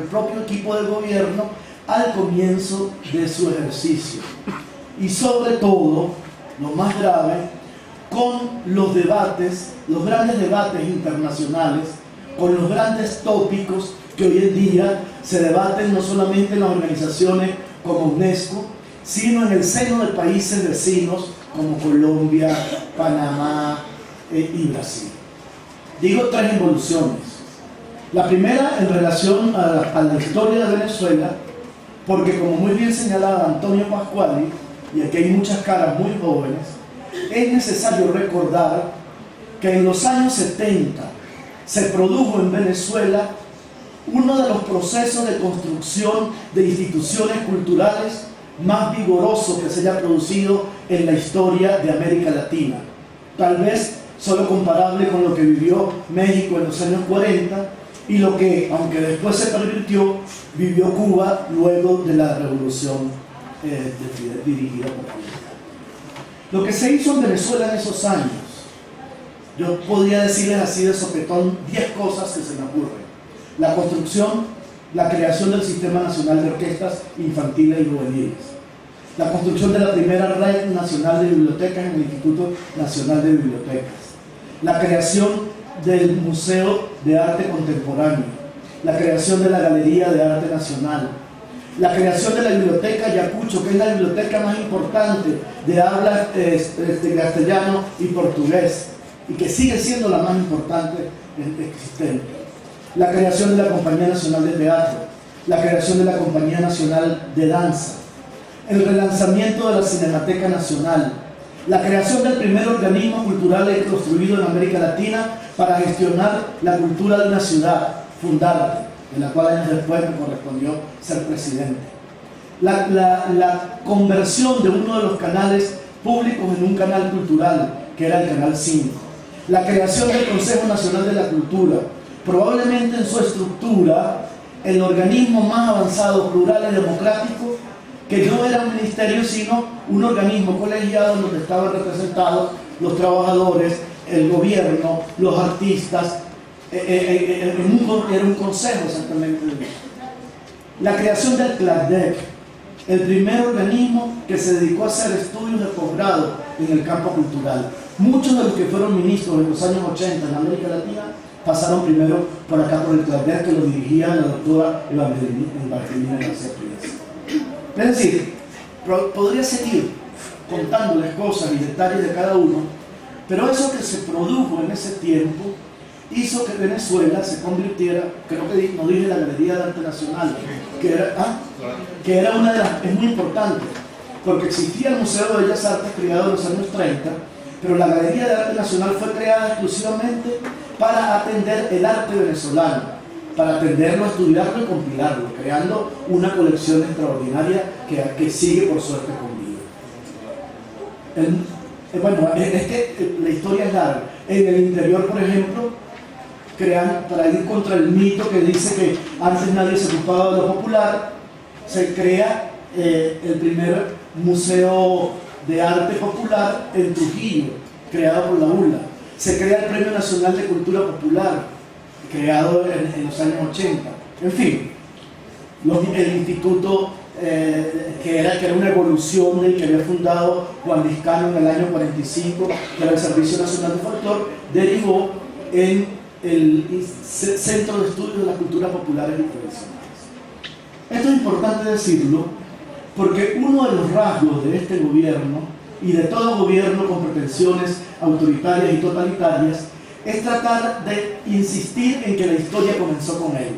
el propio equipo de gobierno al comienzo de su ejercicio. Y sobre todo, lo más grave, con los debates, los grandes debates internacionales, con los grandes tópicos que hoy en día se debaten no solamente en las organizaciones como UNESCO, sino en el seno de países vecinos como Colombia, Panamá y Brasil. Digo 3 involuciones. La primera en relación a la historia de Venezuela, porque como muy bien señalaba Antonio Pascuali, y aquí hay muchas caras muy jóvenes, es necesario recordar que en los años 70 se produjo en Venezuela uno de los procesos de construcción de instituciones culturales más vigorosos que se haya producido en la historia de América Latina. Tal vez solo comparable con lo que vivió México en los años 40 y lo que, aunque después se pervirtió, vivió Cuba luego de la revolución dirigida por Fidel. Lo que se hizo en Venezuela en esos años, yo podría decirles así de sopetón 10 cosas que se me ocurren. La construcción, la creación del Sistema Nacional de Orquestas Infantiles y Juveniles, la construcción de la primera red nacional de bibliotecas en el Instituto Nacional de Bibliotecas, la creación del Museo de Arte Contemporáneo, la creación de la Galería de Arte Nacional, la creación de la Biblioteca Ayacucho, que es la biblioteca más importante de habla castellano y portugués, y que sigue siendo la más importante existente. La creación de la Compañía Nacional de Teatro, la creación de la Compañía Nacional de Danza, el relanzamiento de la Cinemateca Nacional, la creación del primer organismo cultural construido en América Latina para gestionar la cultura de una ciudad, Fundarte, de la cual años después me correspondió ser presidente. La conversión de uno de los canales públicos en un canal cultural, que era el Canal 5. La creación del Consejo Nacional de la Cultura, probablemente en su estructura el organismo más avanzado, plural y democrático, que no era un ministerio sino un organismo colegiado donde estaban representados los trabajadores, el gobierno, los artistas, era un consejo exactamente. La creación del CLACDEC, el primer organismo que se dedicó a hacer estudios de posgrado en el campo cultural. Muchos de los que fueron ministros en los años 80 en América Latina pasaron primero por acá por el CLACDEC, que lo dirigía la doctora Evangelina García Pérez. Es decir, podría seguir contándoles cosas y detalles de cada uno, pero eso que se produjo en ese tiempo hizo que Venezuela se convirtiera, creo que no dije la Galería de Arte Nacional, que era una de las, es muy importante, porque existía el Museo de Bellas Artes creado en los años 30, pero la Galería de Arte Nacional fue creada exclusivamente para atender el arte venezolano, para atenderlo, estudiarlo y compilarlo, creando una colección extraordinaria que sigue por suerte con vida. Bueno, es que la historia es larga. En el interior, por ejemplo, crean, para ir contra el mito que dice que antes nadie se ocupaba de lo popular, se crea el primer museo de arte popular en Trujillo, creado por la ULA. Se crea el Premio Nacional de Cultura Popular, creado en los años 80. En fin, el instituto que era una evolución del que había fundado Juan Vizcano en el año 45, que era el Servicio Nacional de Folclore, derivó en el Centro de Estudios de las Culturas Populares y Tradicionales. Esto es importante decirlo porque uno de los rasgos de este gobierno y de todo gobierno con pretensiones autoritarias y totalitarias es tratar de insistir en que la historia comenzó con él.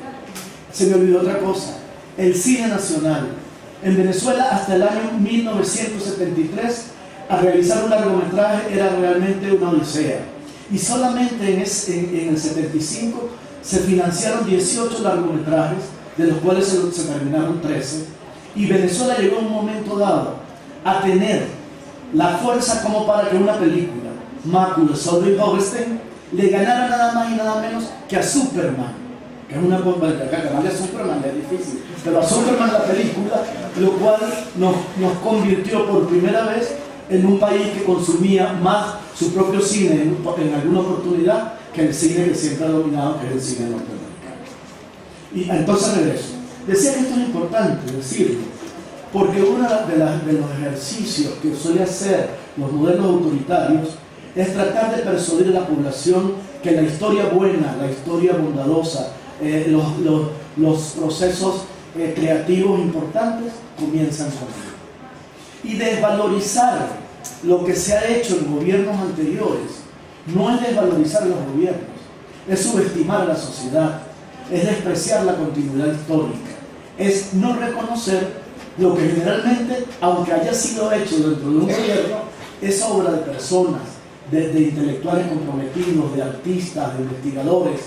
Se me olvidó otra cosa: el cine nacional. En Venezuela, hasta el año 1973, a realizar un largometraje era realmente una odisea. Y solamente en el 75 se financiaron 18 largometrajes, de los cuales se terminaron 13. Y Venezuela llegó en un momento dado a tener la fuerza como para que una película, Macu de Solveig Hogestein, le ganara nada más y nada menos que a Superman. Que es una bomba de ganarle a Superman es difícil, pero a Superman la película, lo cual nos convirtió por primera vez en un país que consumía más su propio cine en alguna oportunidad que el cine que siempre ha dominado, que es el cine norteamericano. Y entonces regreso. Decía que esto es importante decirlo, porque uno de los ejercicios que suele hacer los modelos autoritarios es tratar de persuadir a la población que la historia buena, la historia bondadosa, los procesos creativos importantes comienzan con ello. Y desvalorizar lo que se ha hecho en gobiernos anteriores no es desvalorizar a los gobiernos, es subestimar a la sociedad, es despreciar la continuidad histórica, es no reconocer lo que generalmente, aunque haya sido hecho dentro de un gobierno, es obra de personas, de intelectuales comprometidos, de artistas, de investigadores,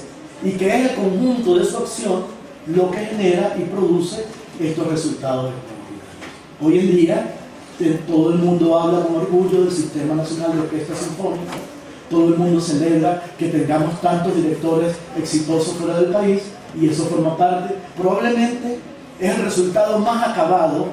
y que es el conjunto de su acción lo que genera y produce estos resultados extraordinarios. Hoy en día, todo el mundo habla con orgullo del Sistema Nacional de Orquesta Sinfónica, todo el mundo celebra que tengamos tantos directores exitosos fuera del país, y eso forma parte, probablemente es el resultado más acabado,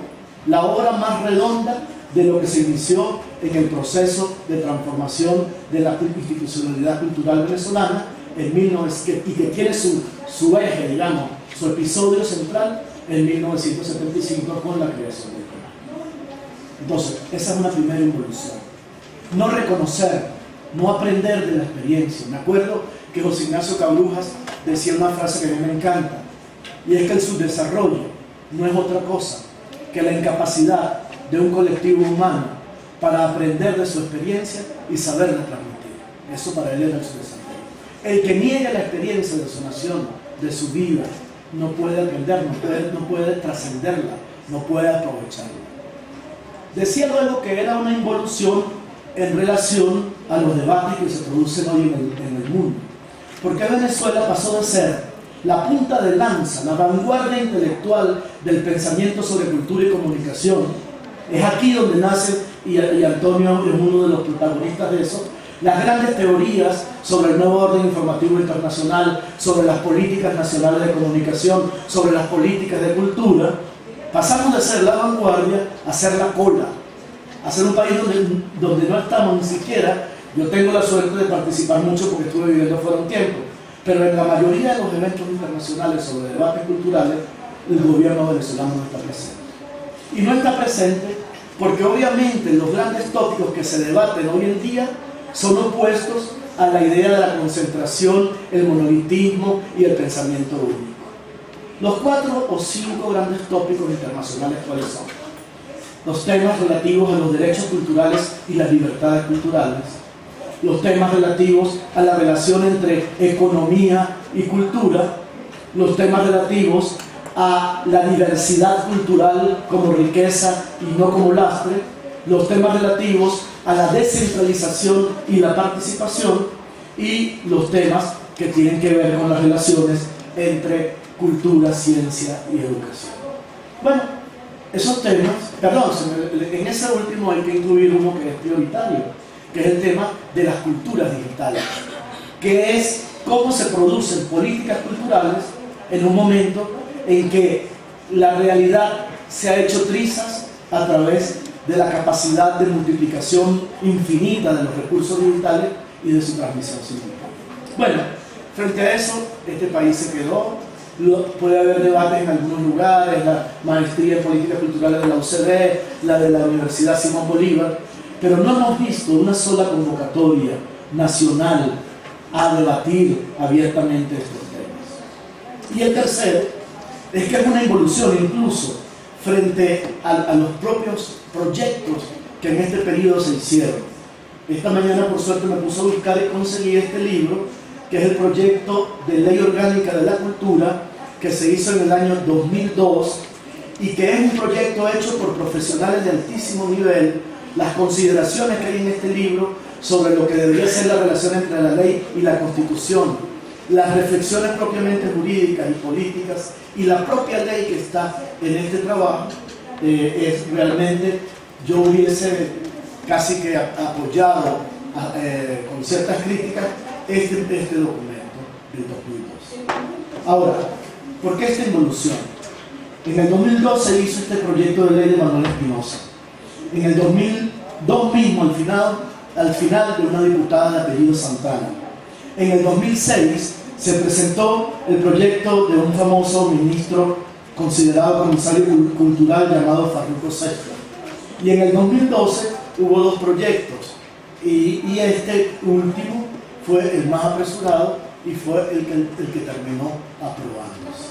la obra más redonda de lo que se inició en el proceso de transformación de la institucionalidad cultural venezolana en y que tiene su eje, digamos, su episodio central en 1975 con la creación del canal. Entonces, esa es una primera involución. No reconocer, no aprender de la experiencia. Me acuerdo que José Ignacio Cabrujas decía una frase que a mí me encanta, y es que el subdesarrollo no es otra cosa que la incapacidad de un colectivo humano para aprender de su experiencia y saberla transmitir. Eso para él era el subdesarrollo. El que niegue la experiencia de su nación, de su vida, no puede aprender, no puede trascenderla, no puede aprovecharla. Decía luego que era una involución en relación a los debates que se producen hoy en el mundo. Porque Venezuela pasó de ser la punta de lanza, la vanguardia intelectual del pensamiento sobre cultura y comunicación. Es aquí donde nace, y Antonio es uno de los protagonistas de eso, las grandes teorías sobre el nuevo orden informativo internacional, sobre las políticas nacionales de comunicación, sobre las políticas de cultura. Pasamos de ser la vanguardia a ser la cola, a ser un país donde no estamos ni siquiera. Yo tengo la suerte de participar mucho porque estuve viviendo fuera un tiempo, pero en la mayoría de los eventos internacionales sobre debates culturales, el gobierno venezolano no está presente. Y no está presente porque obviamente los grandes tópicos que se debaten hoy en día son opuestos a la idea de la concentración, el monolitismo y el pensamiento único. Los 4 o 5 grandes tópicos internacionales, ¿cuáles son? Los temas relativos a los derechos culturales y las libertades culturales, los temas relativos a la relación entre economía y cultura, los temas relativos a la diversidad cultural como riqueza y no como lastre, los temas relativos a la descentralización y la participación, y los temas que tienen que ver con las relaciones entre cultura, ciencia y educación. Bueno, esos temas, en ese último hay que incluir uno que es prioritario, que es el tema de las culturas digitales, que es cómo se producen políticas culturales en un momento en que la realidad se ha hecho trizas a través de la capacidad de multiplicación infinita de los recursos digitales y de su transmisión simultánea. Bueno, frente a eso, este país se quedó. Puede haber debates en algunos lugares, la maestría en políticas culturales de la UCB, la de la Universidad Simón Bolívar, pero no hemos visto una sola convocatoria nacional a debatir abiertamente estos temas. Y el tercero es que es una involución incluso frente a los propios proyectos que en este periodo se hicieron. Esta mañana, por suerte, me puse a buscar y conseguí este libro, que es el proyecto de Ley Orgánica de la Cultura, que se hizo en el año 2002, y que es un proyecto hecho por profesionales de altísimo nivel. Las consideraciones que hay en este libro sobre lo que debería ser la relación entre la ley y la Constitución, las reflexiones propiamente jurídicas y políticas, y la propia ley que está en este trabajo, es realmente, yo hubiese casi que apoyado con ciertas críticas este documento del 2002. Ahora, ¿por qué esta involución? En el 2002 se hizo este proyecto de ley de Manuel Espinosa. En el 2002 mismo, al final de una diputada de apellido Santana. En el 2006 se presentó el proyecto de un famoso ministro considerado comisario cultural llamado Farruko Sesco. Y en el 2012 hubo dos proyectos y este último fue el más apresurado y fue el que terminó aprobándose.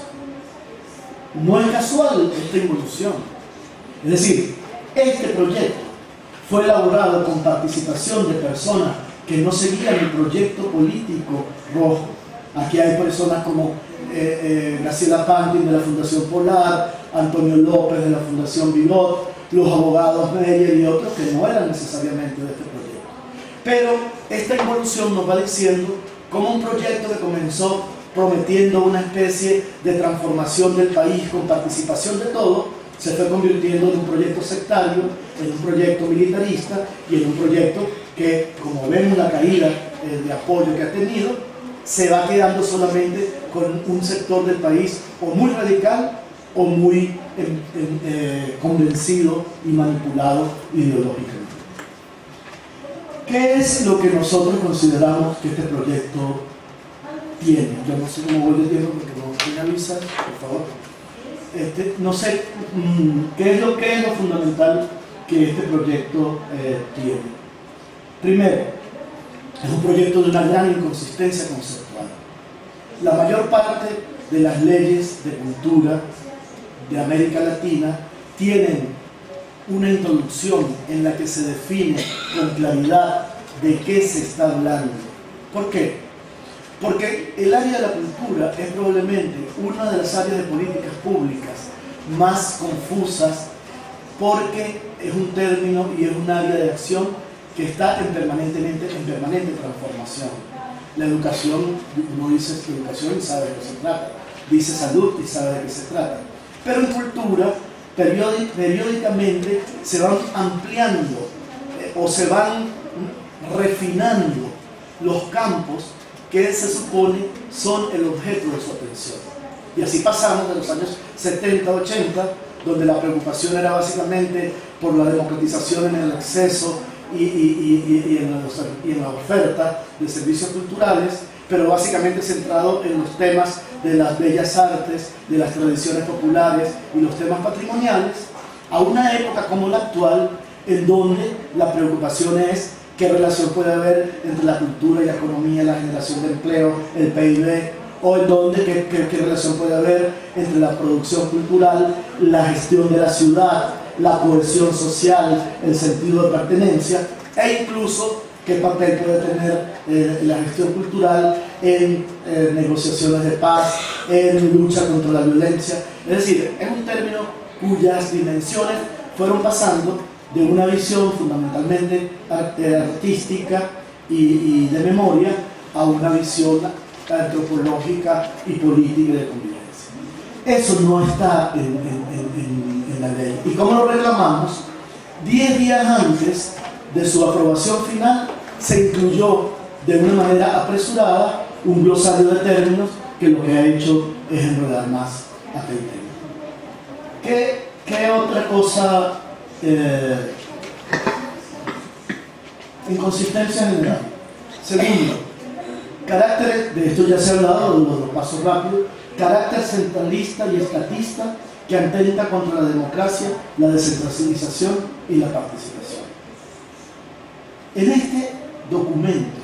No es casual esta involución. Es decir, este proyecto fue elaborado con participación de personas que no seguían el proyecto político rojo. Aquí hay personas como Graciela Pantin de la Fundación Polar, Antonio López de la Fundación Bigot, los abogados Meyer y otros que no eran necesariamente de este proyecto. Pero esta involución nos va diciendo cómo un proyecto que comenzó prometiendo una especie de transformación del país con participación de todos, se fue convirtiendo en un proyecto sectario, en un proyecto militarista y en un proyecto que, como vemos la caída de apoyo que ha tenido, se va quedando solamente con un sector del país o muy radical o muy convencido y manipulado ideológicamente. ¿Qué es lo que nosotros consideramos que este proyecto tiene? Yo no sé cómo voy de tiempo porque no me avisan, por favor. No sé qué es lo fundamental que este proyecto tiene. Primero, es un proyecto de una gran inconsistencia conceptual. La mayor parte de las leyes de cultura de América Latina tienen una introducción en la que se define con claridad de qué se está hablando. ¿Por qué? Porque el área de la cultura es probablemente una de las áreas de políticas públicas más confusas, porque es un término y es un área de acción que está en permanente transformación. La educación, uno dice educación y sabe de qué se trata, dice salud y sabe de qué se trata, pero en cultura periódicamente se van ampliando o se van refinando los campos que se supone son el objeto de su atención. Y así pasamos de los años 70, 80, donde la preocupación era básicamente por la democratización en el acceso y en la oferta de servicios culturales, pero básicamente centrado en los temas de las bellas artes, de las tradiciones populares y los temas patrimoniales, a una época como la actual, en donde la preocupación es qué relación puede haber entre la cultura y la economía, la generación de empleo, el PIB, o en donde qué relación puede haber entre la producción cultural, la gestión de la ciudad, la cohesión social, el sentido de pertenencia, e incluso qué papel puede tener la gestión cultural en negociaciones de paz, en lucha contra la violencia. Es decir, es un término cuyas dimensiones fueron pasando de una visión fundamentalmente artística y de memoria a una visión antropológica y política de convivencia. Eso no está en la ley. ¿Y cómo lo reclamamos? 10 días antes de su aprobación final se incluyó de una manera apresurada un glosario de términos que lo que ha hecho es enredar más aquel tema. ¿Qué otra cosa? Inconsistencia general. Segundo, carácter, de esto ya se ha hablado, de los pasos rápidos, carácter centralista y estatista que atenta contra la democracia, la descentralización y la participación. En este documento,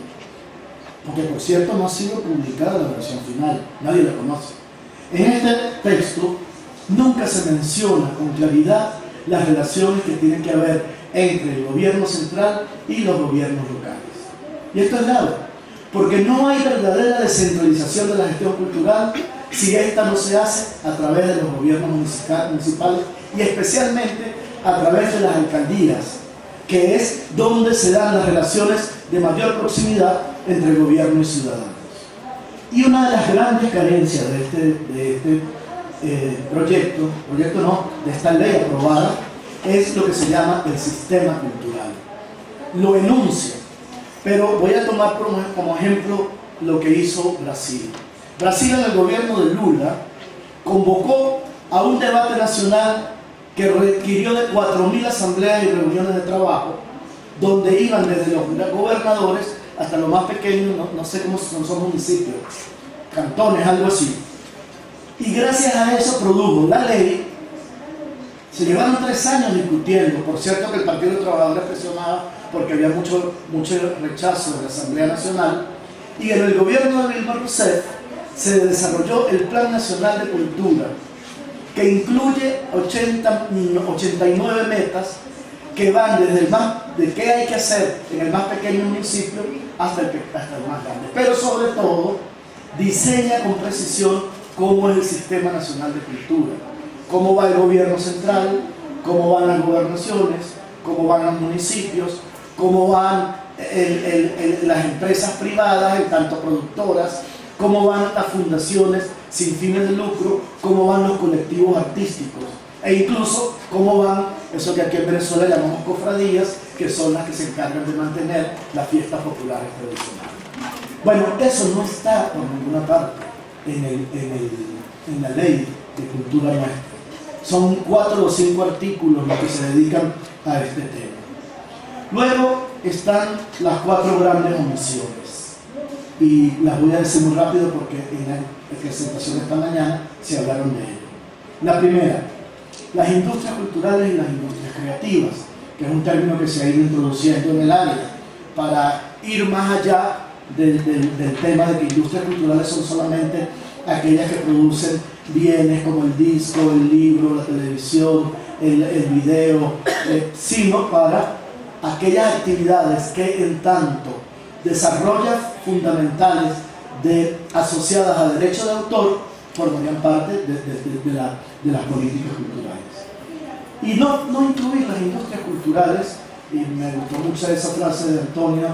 porque por cierto no ha sido publicada la versión final, nadie la conoce, en este texto nunca se menciona con claridad las relaciones que tienen que haber entre el gobierno central y los gobiernos locales. Y esto es grave, porque no hay verdadera descentralización de la gestión cultural si esta no se hace a través de los gobiernos municipales y especialmente a través de las alcaldías, que es donde se dan las relaciones de mayor proximidad entre el gobierno y ciudadanos. Y una de las grandes carencias de este de esta ley aprobada, es lo que se llama el sistema cultural. Lo enuncia, pero voy a tomar como ejemplo lo que hizo Brasil. Brasil, en el gobierno de Lula, convocó a un debate nacional que requirió de 4.000 asambleas y reuniones de trabajo, donde iban desde los gobernadores hasta los más pequeños, no sé cómo son municipios, cantones, algo así. Y gracias a eso produjo la ley. Se llevaron 3 años discutiendo. Por cierto que el Partido de los Trabajadores presionaba porque había mucho rechazo de la Asamblea Nacional. Y en el gobierno de Dilma Rousseff se desarrolló el Plan Nacional de Cultura, que incluye 89 metas que van desde de qué hay que hacer en el más pequeño municipio hasta el más grande. Pero sobre todo, diseña con precisión cómo es el Sistema Nacional de Cultura, cómo va el gobierno central, cómo van las gobernaciones, cómo van los municipios, cómo van las empresas privadas, tanto productoras, cómo van las fundaciones sin fines de lucro, cómo van los colectivos artísticos, e incluso cómo van eso que aquí en Venezuela llamamos cofradías, que son las que se encargan de mantener las fiestas populares tradicionales. Bueno, eso no está por ninguna parte en la ley de cultura nuestra. Son 4 o 5 artículos los que se dedican a este tema. Luego están las 4 grandes omisiones, y las voy a decir muy rápido porque en la presentación de esta mañana se hablaron de ello. La primera, las industrias culturales y las industrias creativas, que es un término que se ha ido introduciendo en el área para ir más allá del tema de que industrias culturales son solamente aquellas que producen bienes como el disco, el libro, la televisión, el video, sino para aquellas actividades que en tanto desarrollan fundamentales asociadas a derechos de autor formarían parte de las políticas culturales. Y no incluir las industrias culturales, y me gustó mucho esa frase de Antonio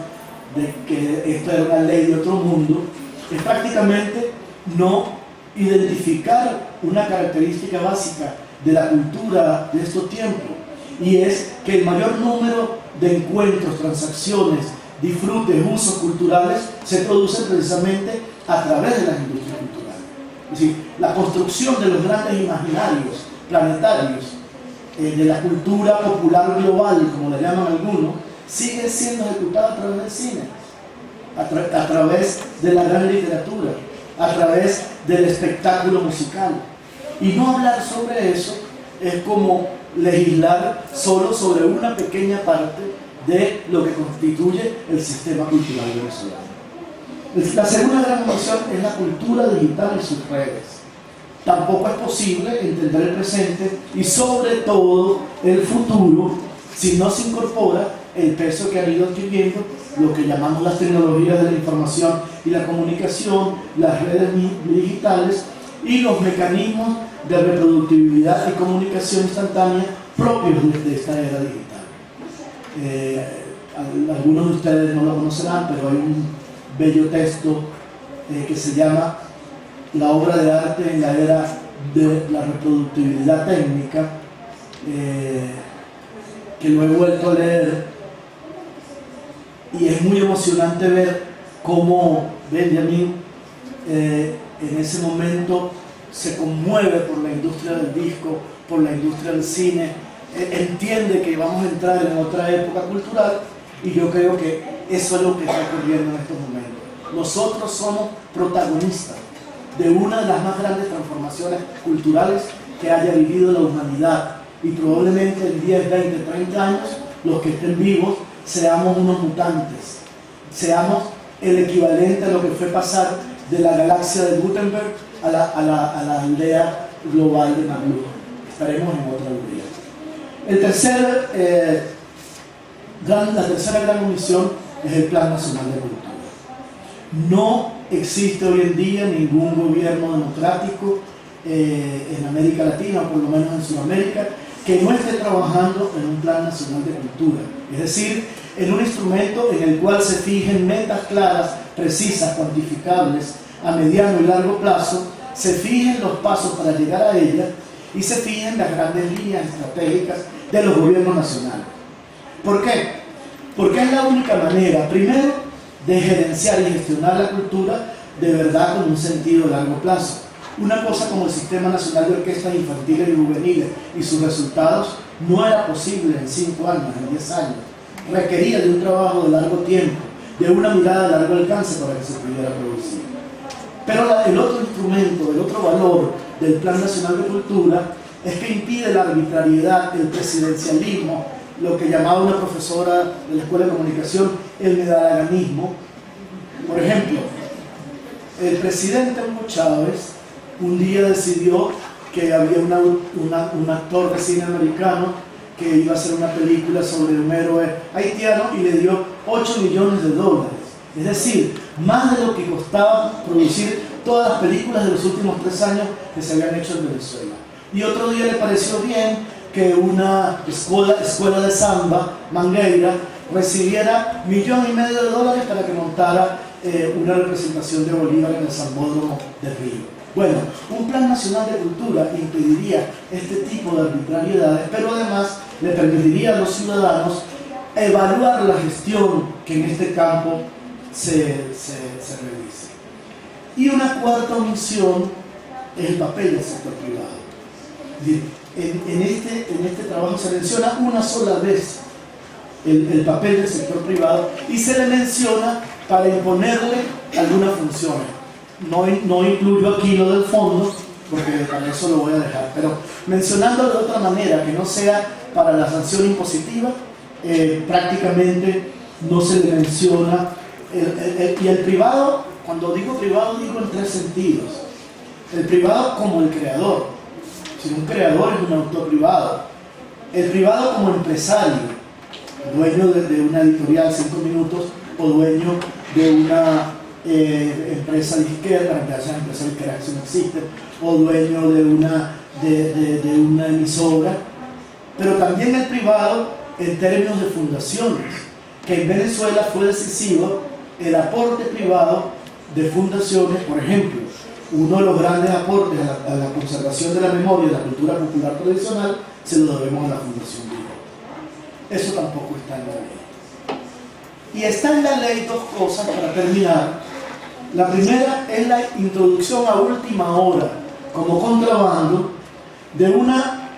de que esto era una ley de otro mundo, es prácticamente no identificar una característica básica de la cultura de estos tiempos, y es que el mayor número de encuentros, transacciones, disfrutes, usos culturales se producen precisamente a través de las industrias culturales. Es decir, la construcción de los grandes imaginarios planetarios, de la cultura popular global, como le llaman algunos, sigue siendo ejecutada a través del cine, a través de la gran literatura, a través del espectáculo musical. Y no hablar sobre eso es como legislar solo sobre una pequeña parte de lo que constituye el sistema cultural venezolano. La segunda gran omisión es la cultura digital y sus redes. Tampoco es posible entender el presente y sobre todo el futuro si no se incorpora el peso que han ido adquiriendo lo que llamamos las tecnologías de la información y la comunicación, las redes digitales y los mecanismos de reproductibilidad y comunicación instantánea propios de esta era digital. Algunos de ustedes no lo conocerán, pero hay un bello texto que se llama La obra de arte en la era de la reproductibilidad técnica, que lo he vuelto a leer, y es muy emocionante ver cómo Benjamin en ese momento se conmueve por la industria del disco, por la industria del cine, entiende que vamos a entrar en otra época cultural, y yo creo que eso es lo que está ocurriendo en estos momentos. Nosotros somos protagonistas de una de las más grandes transformaciones culturales que haya vivido la humanidad, y probablemente en 10, 20, 30 años los que estén vivos seamos unos mutantes, seamos el equivalente a lo que fue pasar de la galaxia de Gutenberg a la aldea global de McLuhan. Estaremos en otra aldea. La tercera gran omisión es el Plan Nacional de Cultura. No existe hoy en día ningún gobierno democrático en América Latina, o por lo menos en Sudamérica, que no esté trabajando en un Plan Nacional de Cultura, es decir, en un instrumento en el cual se fijen metas claras, precisas, cuantificables, a mediano y largo plazo, se fijen los pasos para llegar a ellas y se fijen las grandes líneas estratégicas de los gobiernos nacionales. ¿Por qué? Porque es la única manera, primero, de gerenciar y gestionar la cultura de verdad con un sentido de largo plazo. Una cosa como el Sistema Nacional de Orquestas Infantiles y Juveniles y sus resultados no era posible en 5 años, en 10 años. Requería de un trabajo de largo tiempo, de una mirada de largo alcance para que se pudiera producir. Pero el otro instrumento, el otro valor del Plan Nacional de Cultura es que impide la arbitrariedad, el presidencialismo, lo que llamaba una profesora de la Escuela de Comunicación el medalaganismo. Por ejemplo, el presidente Hugo Chávez un día decidió que había un actor de cine americano que iba a hacer una película sobre un héroe haitiano y le dio $8 millones. Es decir, más de lo que costaba producir todas las películas de los últimos 3 años que se habían hecho en Venezuela. Y otro día le pareció bien que una escuela de samba, Mangueira, recibiera $1,5 millones para que montara una representación de Bolívar en el Sambódromo de Río. Bueno, un plan nacional de cultura impediría este tipo de arbitrariedades, pero además le permitiría a los ciudadanos evaluar la gestión que en este campo se realice. Y una cuarta omisión es el papel del sector privado. En este trabajo se menciona una sola vez el papel del sector privado y se le menciona para imponerle algunas funciones. No incluyo aquí lo del fondo, porque para eso lo voy a dejar, pero mencionándolo de otra manera, que no sea para la sanción impositiva, prácticamente no se le menciona. Y el privado, cuando digo privado, digo en 3 sentidos. El privado como el creador. Si un creador es un autor privado. El privado como empresario, dueño de una editorial 5 minutos o dueño de una empresa disquera, para esa empresa disquera que no existe, o dueño de una emisora, pero también el privado en términos de fundaciones, que en Venezuela fue decisivo el aporte privado de fundaciones. Por ejemplo, uno de los grandes aportes a la conservación de la memoria y de la cultura popular tradicional se lo debemos a la Fundación Viva. Eso tampoco está en la ley. Y está en la ley 2 cosas para terminar. La primera es la introducción a última hora, como contrabando, de una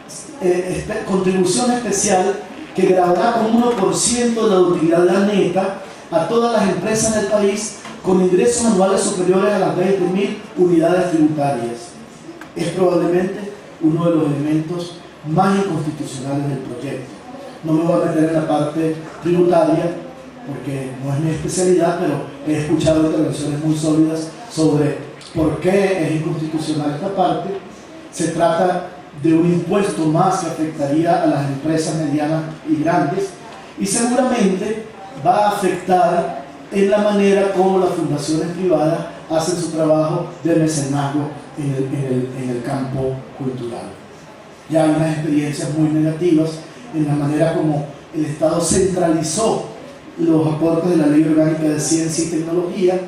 contribución especial que grabará con 1% de la utilidad neta a todas las empresas del país con ingresos anuales superiores a las 20.000 unidades tributarias. Es probablemente uno de los elementos más inconstitucionales del proyecto. No me voy a meter en la parte tributaria porque no es mi especialidad, pero he escuchado intervenciones muy sólidas sobre por qué es inconstitucional esta parte. Se trata de un impuesto más que afectaría a las empresas medianas y grandes y seguramente va a afectar en la manera como las fundaciones privadas hacen su trabajo de mecenazgo en el campo cultural. Ya hay unas experiencias muy negativas en la manera como el Estado centralizó los aportes de la Ley Orgánica de Ciencia y Tecnología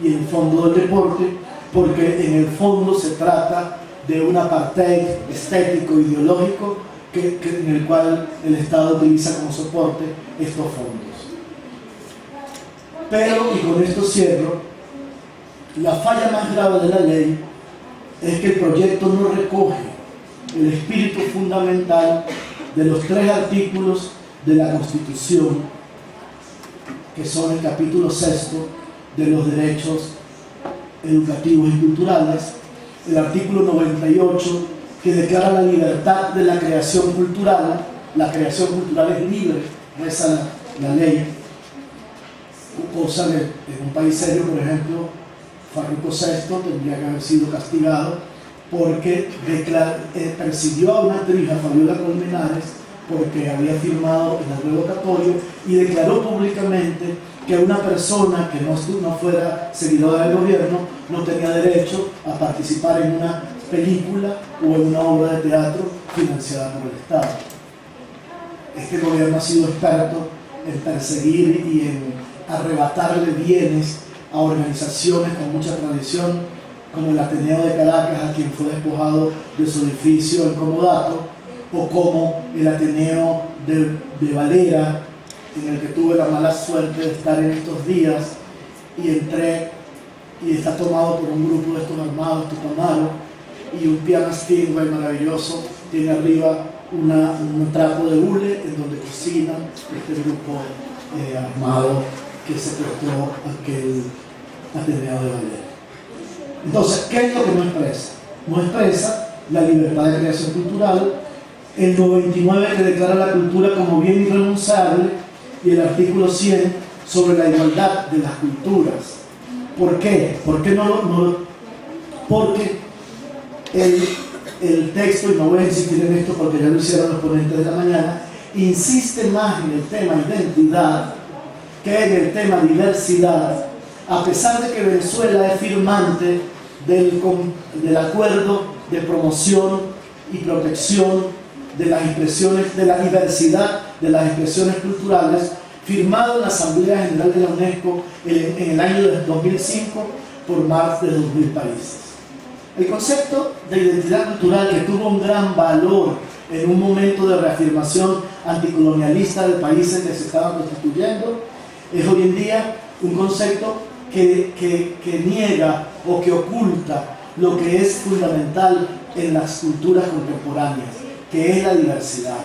y el Fondo del Deporte, porque en el fondo se trata de un apartheid estético ideológico en el cual el Estado utiliza como soporte estos fondos. Pero, y con esto cierro, la falla más grave de la ley es que el proyecto no recoge el espíritu fundamental de los 3 artículos de la Constitución, que son el capítulo 6 de los derechos educativos y culturales, el artículo 98 que declara la libertad de la creación cultural. La creación cultural es libre, reza la ley, cosa que en un país serio, por ejemplo, Fábrico VI tendría que haber sido castigado porque persiguió a una actriz, a Fabiola Colmenares, porque había firmado en el revocatorio y declaró públicamente que una persona que no fuera seguidora del gobierno no tenía derecho a participar en una película o en una obra de teatro financiada por el Estado. Este gobierno ha sido experto en perseguir y en arrebatarle bienes a organizaciones con mucha tradición, como el Ateneo de Caracas, a quien fue despojado de su edificio en Comodato, o como el Ateneo de Valera, en el que tuve la mala suerte de estar en estos días y entré y está tomado por un grupo de estos armados tupamaros, y un piano Stingray maravilloso tiene arriba un trapo de hule en donde cocinan este grupo armado que se prestó aquel Ateneo de Valera. Entonces, ¿qué es lo que no expresa? No expresa la libertad de creación cultural, el 99 que declara la cultura como bien irrenunciable y el artículo 100 sobre la igualdad de las culturas. ¿Por qué? ¿Por qué porque el texto, y no voy a insistir en esto porque ya lo hicieron los ponentes de la mañana, insiste más en el tema identidad que en el tema diversidad, a pesar de que Venezuela es firmante del acuerdo de promoción y protección de las expresiones, de la diversidad de las expresiones culturales, firmado en la Asamblea General de la UNESCO en el año 2005 por más de 2.000 países. El concepto de identidad cultural, que tuvo un gran valor en un momento de reafirmación anticolonialista de países que se estaban constituyendo, es hoy en día un concepto que niega o que oculta lo que es fundamental en las culturas contemporáneas, que es la diversidad.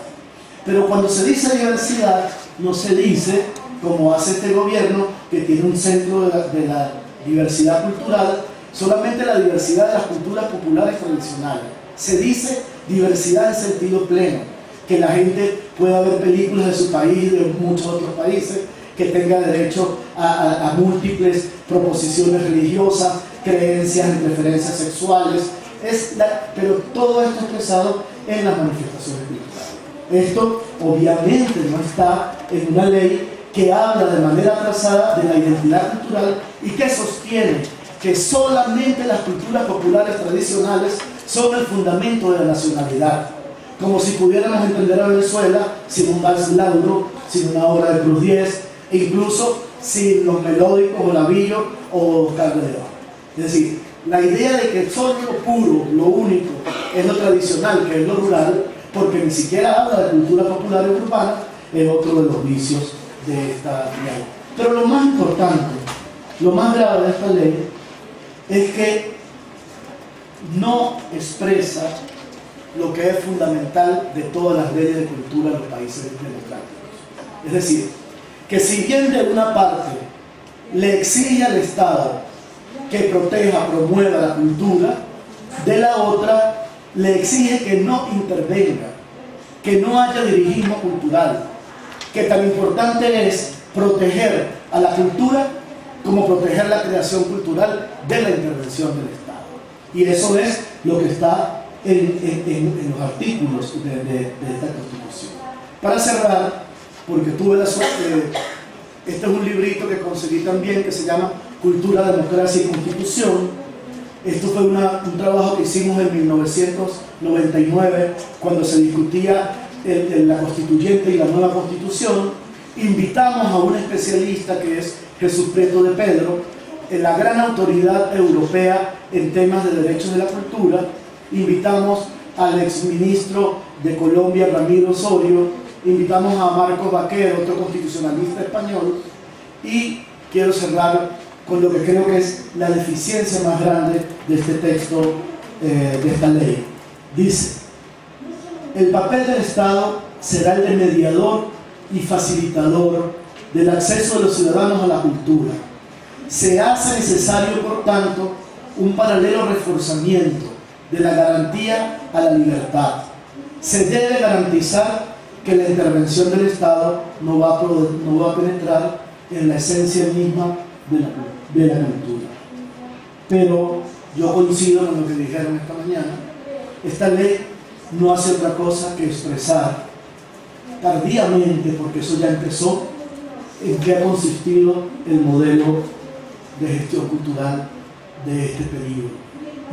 Pero cuando se dice diversidad, no se dice, como hace este gobierno, que tiene un centro de la diversidad cultural, solamente la diversidad de las culturas populares tradicionales. Se dice diversidad en sentido pleno, que la gente pueda ver películas de su país y de muchos otros países, que tenga derecho a múltiples proposiciones religiosas, creencias y preferencias sexuales, pero todo esto expresado en las manifestaciones culturales. Esto obviamente no está en una ley que habla de manera trazada de la identidad cultural y que sostiene que solamente las culturas populares tradicionales son el fundamento de la nacionalidad, como si pudiéramos entender a Venezuela sin un vals Lauro, sin una obra de Cruz Diez, e incluso sin los melódicos o Lavillo o Calderón. Es decir, la idea de que solo lo puro, lo único, es lo tradicional, que es lo rural, porque ni siquiera habla de cultura popular y urbana, es otro de los vicios de esta ley. Pero lo más importante, lo más grave de esta ley, es que no expresa lo que es fundamental de todas las leyes de cultura en los países democráticos. Es decir, que si bien de una parte le exige al Estado que proteja, promueva la cultura, de la otra le exige que no intervenga, que no haya dirigismo cultural, que tan importante es proteger a la cultura como proteger la creación cultural de la intervención del Estado. Y eso es lo que está en los artículos de esta Constitución. Para cerrar, porque tuve la suerte, este es un librito que conseguí también que se llama Cultura, Democracia y Constitución. Esto fue un trabajo que hicimos en 1999 cuando se discutía la constituyente y la nueva constitución. Invitamos a un especialista que es Jesús Prieto de Pedro, la gran autoridad europea en temas de derechos de la cultura. Invitamos al exministro de Colombia, Ramiro Osorio, invitamos a Marcos Vaquero, otro constitucionalista español, y quiero cerrar con lo que creo que es la deficiencia más grande de este texto, de esta ley. Dice: el papel del Estado será el de mediador y facilitador del acceso de los ciudadanos a la cultura. Se hace necesario, por tanto, un paralelo reforzamiento de la garantía a la libertad. Se debe garantizar que la intervención del Estado no va a penetrar en la esencia misma de la cultura. Pero yo coincido con lo que dijeron esta mañana. Esta ley no hace otra cosa que expresar tardíamente, porque eso ya empezó, en qué ha consistido el modelo de gestión cultural de este periodo.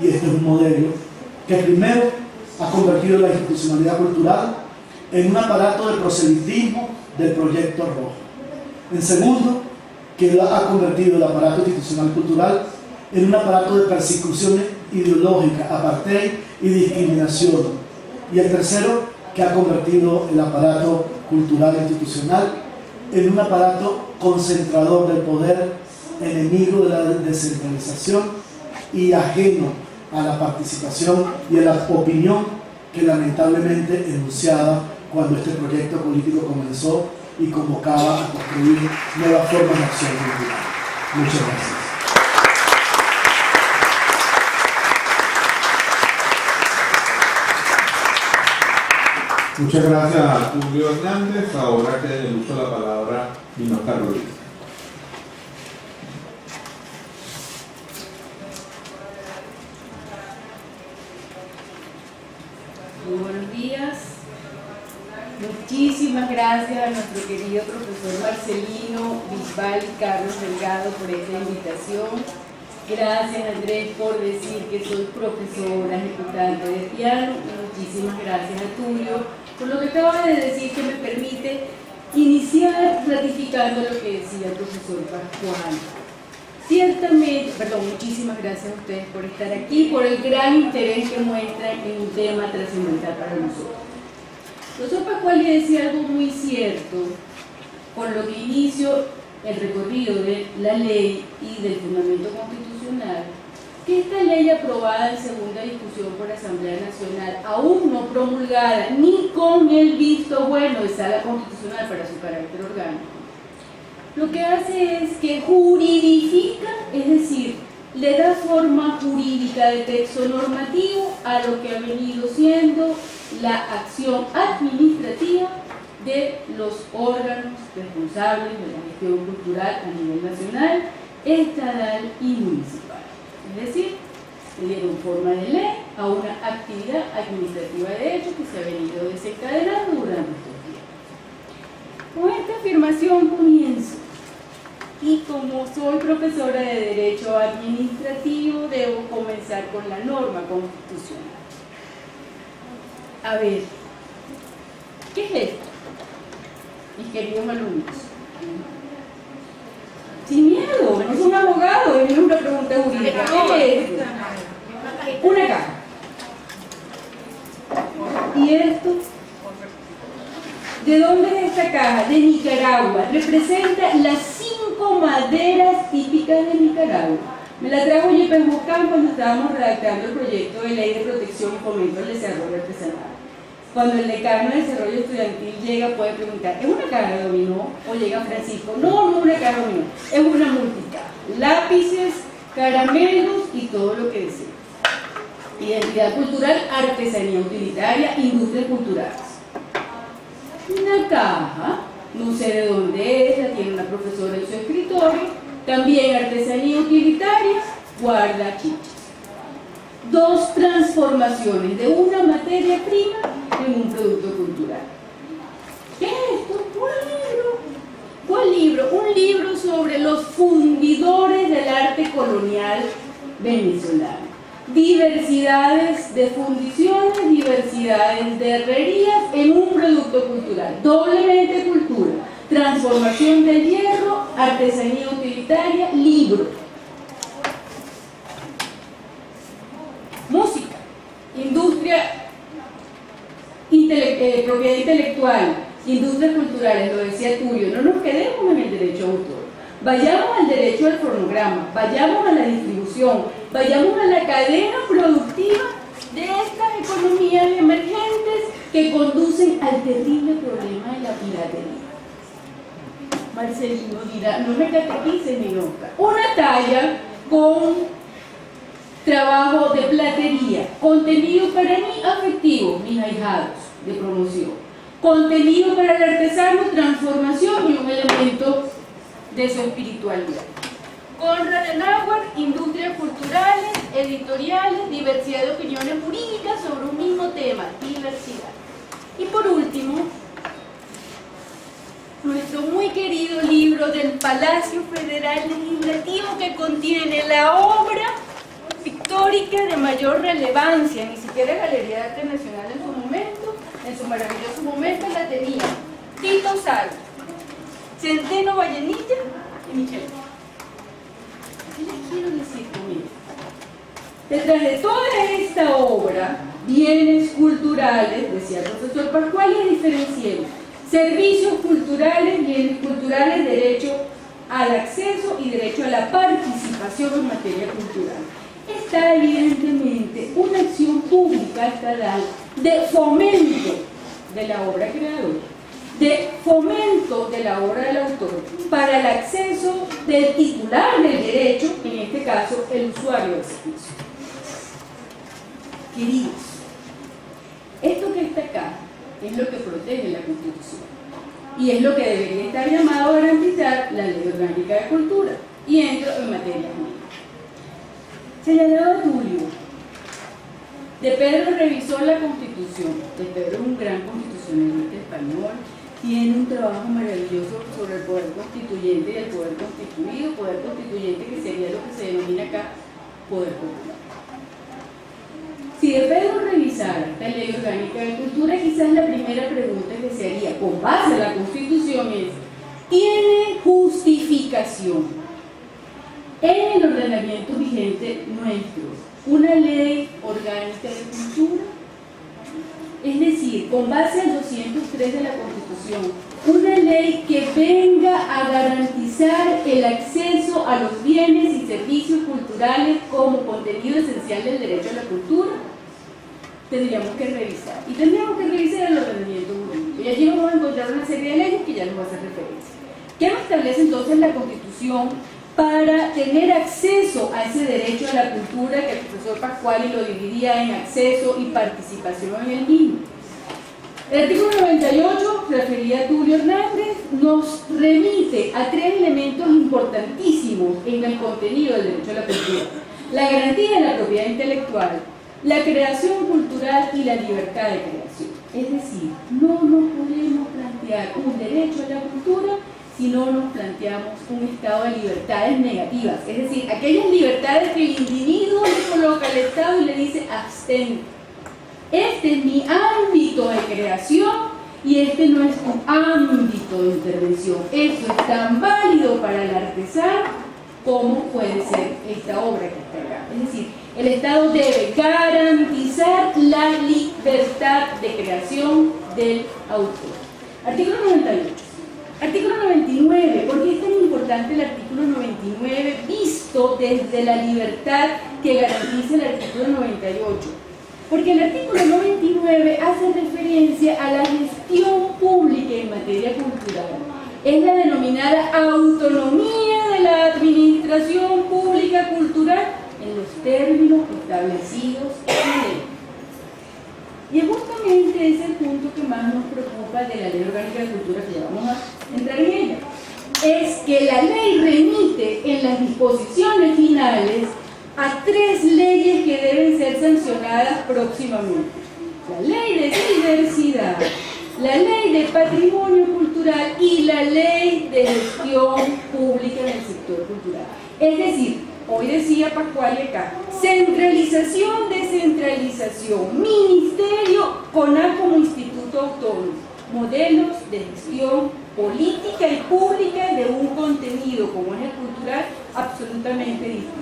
Y este es un modelo que primero ha convertido la institucionalidad cultural en un aparato de proselitismo del proyecto rojo. En segundo, que ha convertido el aparato institucional cultural en un aparato de persecución ideológica, apartheid y discriminación. Y el tercero, que ha convertido el aparato cultural institucional en un aparato concentrador del poder, enemigo de la descentralización y ajeno a la participación y a la opinión que lamentablemente enunciaba cuando este proyecto político comenzó y convocaba a construir nuevas formas de acción cultural. Muchas gracias. Muchas gracias a Tulio Hernández. Ahora queda en el uso de la palabra Minoca Rodríguez. Muy buenos días. Muchísimas gracias a nuestro querido profesor Marcelino Bisbal y Carlos Delgado por esta invitación. Gracias, Andrés, por decir que soy profesora ejecutante de piano. Y muchísimas gracias a Tulio por lo que acaba de decir, que me permite iniciar ratificando lo que decía el profesor Pascual. Ciertamente, muchísimas gracias a ustedes por estar aquí, por el gran interés que muestran en un tema trascendental para nosotros. El profesor Pascual decía algo muy cierto, con lo que inicio el recorrido de la ley y del fundamento constitucional, que esta ley aprobada en segunda discusión por la Asamblea Nacional, aún no promulgada ni con el visto bueno de Sala Constitucional para su carácter orgánico, lo que hace es que juridifica, es decir, le da forma jurídica de texto normativo a lo que ha venido siendo la acción administrativa de los órganos responsables de la gestión cultural a nivel nacional, estatal y municipal. Es decir, le dieron forma de ley a una actividad administrativa de hecho que se ha venido desencadenando durante estos días. Con esta afirmación comienzo. Y como soy profesora de Derecho Administrativo, debo comenzar con la norma constitucional. A ver, ¿qué es esto? Mis queridos alumnos, sin miedo, no es un abogado, es una pregunta jurídica. ¿Qué es esto? Una caja. ¿Y esto? ¿De dónde es esta caja? De Nicaragua. Representa las 5 maderas típicas de Nicaragua. Me la trajo Yepes Bocán cuando estábamos redactando el proyecto de ley de protección y fomento del desarrollo artesanal. Cuando el decano de desarrollo estudiantil llega, puede preguntar, ¿es una caja de dominó? O llega Francisco, no, no es una caja de dominó, es una multicaja. Lápices, caramelos y todo lo que desee. Identidad cultural, artesanía utilitaria, industrias culturales. Una caja, no sé de dónde es, la tiene una profesora en su escritorio, también artesanía utilitaria, guarda chichas. 2 transformaciones de una materia prima en un producto cultural. ¿Qué es esto? Un libro. ¿Cuál libro? Un libro sobre los fundidores del arte colonial venezolano. Diversidades de fundiciones, diversidades de herrerías en un producto cultural. Doblemente cultura. Transformación del hierro, artesanía utilitaria, libro. Música, industria, propiedad intelectual, industrias culturales, lo decía Tulio, no nos quedemos en el derecho de autor, vayamos al derecho al fonograma, vayamos a la distribución, vayamos a la cadena productiva de estas economías emergentes que conducen al terrible problema de la piratería. Marcelino dirá, no me catequices mi nota, una talla con trabajo de platería, contenido para mí afectivo, mis ahijados de promoción, contenido para el artesano, transformación y un elemento de su espiritualidad. Conrad Adenauer, industrias culturales, editoriales, diversidad de opiniones jurídicas sobre un mismo tema, diversidad. Y por último, nuestro muy querido libro del Palacio Federal Legislativo, que contiene la obra pictórica de mayor relevancia, ni siquiera Galería de Arte Nacional en su momento, en su maravilloso momento la tenía, Tito Sal, Centeno Vallenilla y Michel. ¿Qué les quiero decir con esto? Detrás de toda esta obra, bienes culturales, decía el profesor Pascual, y diferenciemos servicios culturales, bienes culturales, derecho al acceso y derecho a la participación en materia cultural. Está evidentemente una acción pública estatal de fomento de la obra creadora, de fomento de la obra del autor para el acceso del titular del derecho, en este caso el usuario del servicio. Queridos, esto que está acá es lo que protege la Constitución. Y es lo que debería estar llamado a garantizar la Ley Orgánica de Cultura. Y entro en materia jurídica. Señalado Tulio, De Pedro revisó la Constitución. De Pedro es un gran constitucionalista español. Tiene un trabajo maravilloso sobre el poder constituyente y el poder constituido. Poder constituyente que sería lo que se denomina acá poder popular. Si De Pedro revisara esta Ley Orgánica de Cultura, quizás la primera pregunta que se haría con base en la Constitución es: ¿tiene justificación en el ordenamiento vigente nuestro una ley orgánica de cultura? Es decir, con base al 203 de la Constitución, una ley que venga a garantizar el acceso a los bienes y servicios culturales como contenido esencial del derecho a la cultura. Tendríamos que revisar. Y tendríamos que revisar el ordenamiento jurídico. Y allí vamos a encontrar una serie de leyes que ya nos va a hacer referencia. ¿Qué nos establece entonces la Constitución para tener acceso a ese derecho a la cultura, que el profesor Pascuali lo dividía en acceso y participación en el mismo? El artículo 98, refería a Tulio Hernández, nos remite a tres elementos importantísimos en el contenido del derecho a la cultura: la garantía de la propiedad intelectual, la creación cultural y la libertad de creación. Es decir, no nos podemos plantear un derecho a la cultura si no nos planteamos un estado de libertades negativas, es decir, aquellas libertades que el individuo le coloca al Estado y le dice: abstente, este es mi ámbito de creación y este no es tu ámbito de intervención. Esto es tan válido para el artesano como puede ser esta obra que está acá. Es decir, el Estado debe garantizar la libertad de creación del autor. Artículo 98. Artículo 99, ¿por qué es tan importante el artículo 99 visto desde la libertad que garantiza el artículo 98? Porque el artículo 99 hace referencia a la gestión pública en materia cultural. Es la denominada autonomía de la administración pública cultural en los términos establecidos en la ley. Y justamente es el punto que más nos preocupa de la Ley Orgánica de Cultura, que ya vamos a entrar en ella. Es que la ley remite en las disposiciones finales a tres leyes que deben ser sancionadas próximamente: la ley de diversidad, la ley de patrimonio cultural y la ley de gestión pública en el sector cultural. Es decir, hoy decía Pascuali acá, centralización, descentralización, ministerio, CONAC como instituto autónomo, modelos de gestión política y pública de un contenido como es el cultural absolutamente distinto.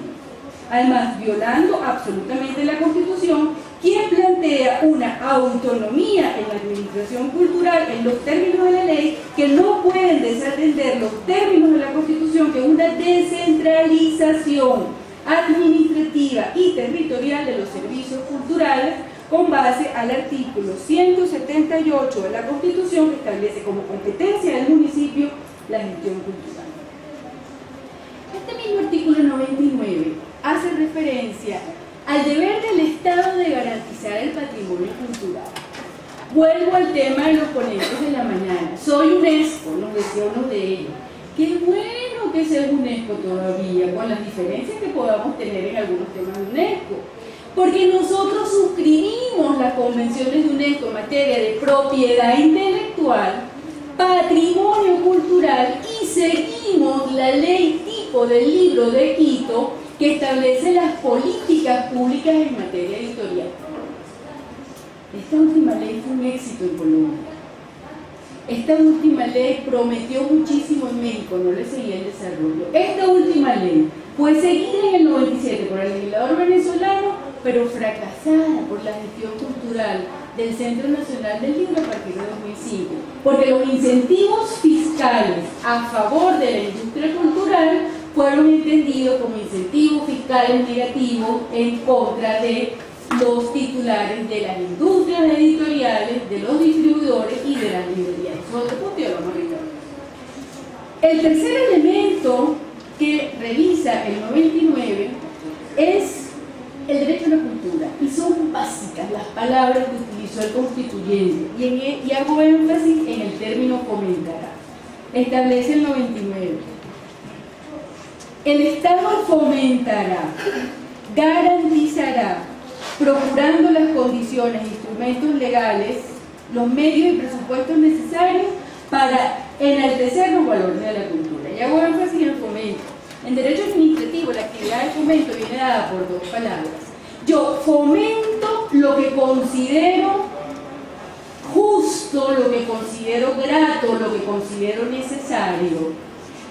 Además, violando absolutamente la Constitución, quien plantea una autonomía en la administración cultural en los términos de la ley que no pueden desatender los términos de la Constitución, que es una descentralización administrativa y territorial de los servicios culturales con base al artículo 178 de la Constitución, que establece como competencia del municipio la gestión cultural. Este mismo artículo 99 hace referencia al deber del Estado de garantizar el patrimonio cultural. Vuelvo al tema de los ponentes de la mañana. Soy UNESCO, nos decía uno de ellos. Qué bueno que sea UNESCO todavía, con las diferencias que podamos tener en algunos temas de UNESCO. Porque nosotros suscribimos las convenciones de UNESCO en materia de propiedad intelectual, patrimonio cultural y seguimos la ley tipo del Libro de Quito, que establece las políticas públicas en materia editorial. Esta última ley fue un éxito en Colombia. Esta última ley prometió muchísimo en México, no le seguía el desarrollo. Esta última ley fue seguida en el 97 por el legislador venezolano, pero fracasada por la gestión cultural del Centro Nacional del Libro a partir de 2005, porque los incentivos fiscales a favor de la industria cultural fueron entendidos como incentivos fiscales negativos en contra de los titulares de las industrias editoriales, de los distribuidores y de las librerías. Eso es otro punto y vamos a ver. El tercer elemento que revisa el 99 es el derecho a la cultura, y son básicas las palabras que utiliza utilizó el constituyente, y hago énfasis en el término fomentará. Establece el 99. El Estado fomentará, garantizará, procurando las condiciones e instrumentos legales, los medios y presupuestos necesarios para enaltecer los valores de la cultura. Y hago énfasis en el fomento. En derecho administrativo, la actividad de fomento viene dada por dos palabras. Yo fomento lo que considero justo, lo que considero grato, lo que considero necesario,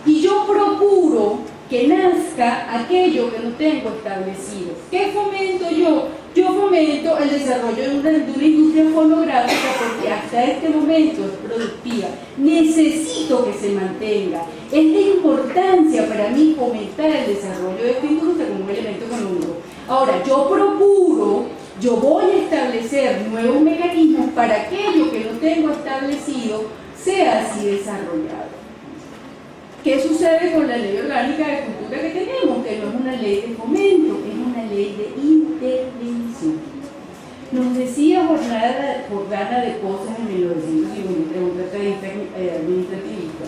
y yo procuro que nazca aquello que no tengo establecido. ¿Qué fomento yo? Yo fomento el desarrollo de una industria fonográfica porque hasta este momento es productiva. Necesito que se mantenga. Es de importancia para mí fomentar el desarrollo de esta industria como un elemento económico. Ahora, yo voy a establecer nuevos mecanismos para aquello que no tengo establecido sea así desarrollado. ¿Qué sucede con la ley orgánica de cultura que tenemos? Que no es una ley de fomento, es una ley de intervención. Nos decía Jordana de Cosas en 1951, un tratadista administrativista.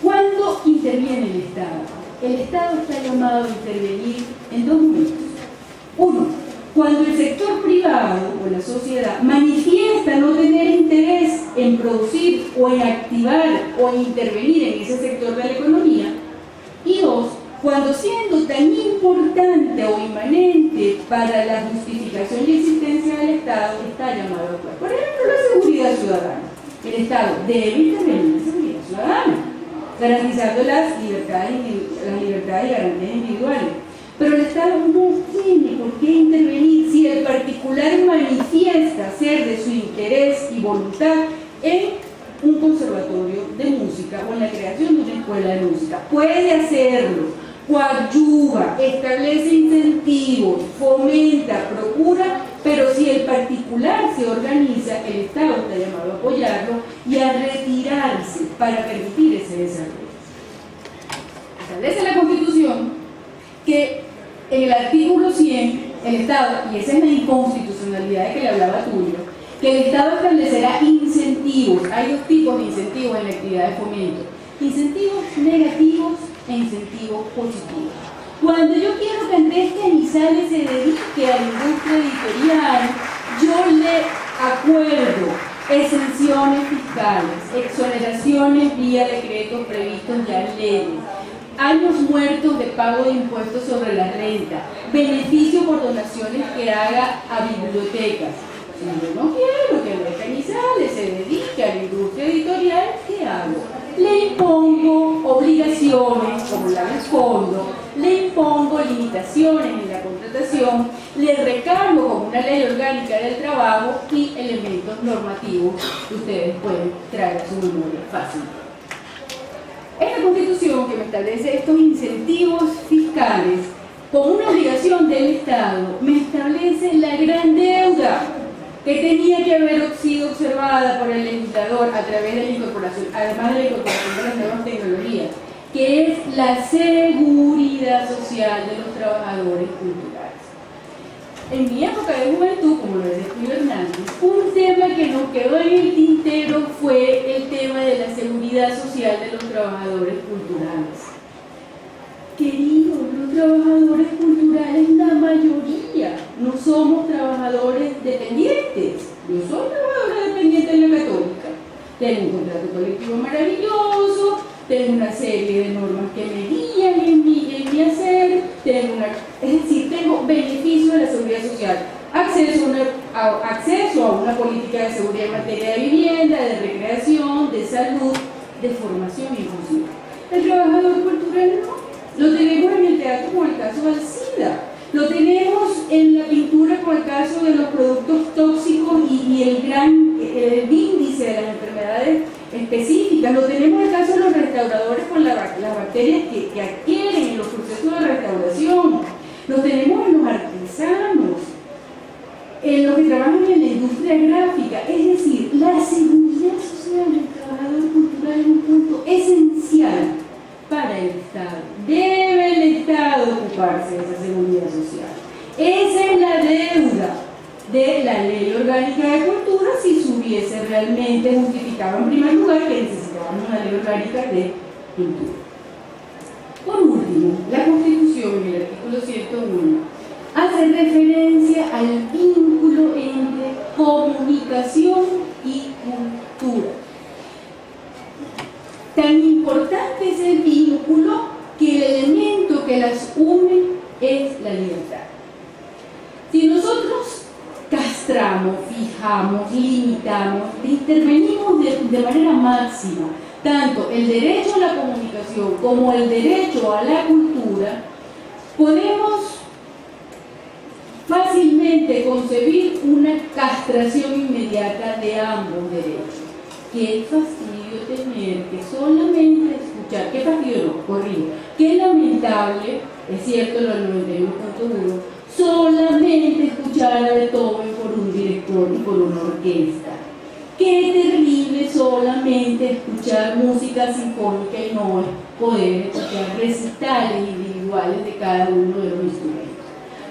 ¿Cuándo interviene el Estado? El Estado está llamado a intervenir en dos momentos. Uno, cuando el sector privado o la sociedad manifiesta no tener interés en producir o en activar o en intervenir en ese sector de la economía. Y dos, cuando siendo tan importante o inmanente para la justificación y existencia del Estado, está llamado a actuar. Por ejemplo, la seguridad ciudadana. El Estado debe intervenir en la seguridad ciudadana, garantizando las libertades y garantías individuales. Pero el Estado no tiene por qué intervenir si el particular manifiesta ser de su interés y voluntad en un conservatorio de música o en la creación de una escuela de música. Puede hacerlo, coadyuva, establece incentivos, fomenta, procura, pero si el particular se organiza, el Estado está llamado a apoyarlo y a retirarse para permitir ese desarrollo. Establece la Constitución que en el artículo 100, el Estado, y esa es la inconstitucionalidad de que le hablaba Tulio, que el Estado establecerá incentivos. Hay dos tipos de incentivos en la actividad de fomento: incentivos negativos e incentivos positivos. Cuando yo quiero que Andrés Canizales se dedique a la industria editorial, yo le acuerdo exenciones fiscales, exoneraciones vía decretos previstos ya en leyes, años muertos de pago de impuestos sobre la renta, beneficio por donaciones que haga a bibliotecas. Si yo no quiero que Andrés Canizales se dedique a la industria editorial, ¿qué hago? Le impongo obligaciones, como la del fondo, le impongo limitaciones en la contratación, le recargo con una ley orgánica del trabajo y elementos normativos que ustedes pueden traer a su memoria fácilmente. Esta Constitución que me establece estos incentivos fiscales como una obligación del Estado, me establece la gran deuda que tenía que haber sido observada por el legislador a través de la incorporación, además de la incorporación de las nuevas tecnologías, que es la seguridad social de los trabajadores culturales. En mi época de juventud, como lo decía Julio Hernández, un tema que nos quedó en el tintero fue el tema de la seguridad social de los trabajadores culturales. Queridos, los trabajadores culturales, la mayoría no somos trabajadores dependientes. Yo soy trabajadora dependiente en la Católica. Tengo un contrato colectivo maravilloso, tengo una serie de normas que me guían en mi hacer, es decir, tengo beneficios de la seguridad social, acceso a una política de seguridad en materia de vivienda, de recreación, de salud, de formación inclusiva. El trabajador cultural no. Lo tenemos en el teatro con el caso del SIDA, lo tenemos en la pintura con el caso de los productos tóxicos y el índice de las enfermedades específicas, lo tenemos en el caso de los restauradores con las bacterias que adquieren en los procesos de restauración, lo tenemos en los artesanos, en los que trabajan en la industria gráfica. Es decir, la seguridad social del trabajador cultural es un punto esencial para el Estado. Debe el Estado ocuparse de esa seguridad social. Esa es la deuda de la ley orgánica de cultura si se hubiese realmente justificado en primer lugar que necesitábamos una ley orgánica de cultura. Por último, la Constitución, en el artículo 101, hace referencia al vínculo entre comunicación y cultura. Tan importante es el vínculo que el elemento que las une es la libertad. Si nosotros castramos, fijamos, limitamos, intervenimos de manera máxima tanto el derecho a la comunicación como el derecho a la cultura, podemos fácilmente concebir una castración inmediata de ambos derechos. Qué fastidio tener que solamente escuchar, qué fastidio no, corrijo, qué lamentable, es cierto lo 91.1, solamente escuchar a Beethoven por un director y por una orquesta. Qué terrible solamente escuchar música sinfónica y no poder escuchar recitales individuales de cada uno de los instrumentos.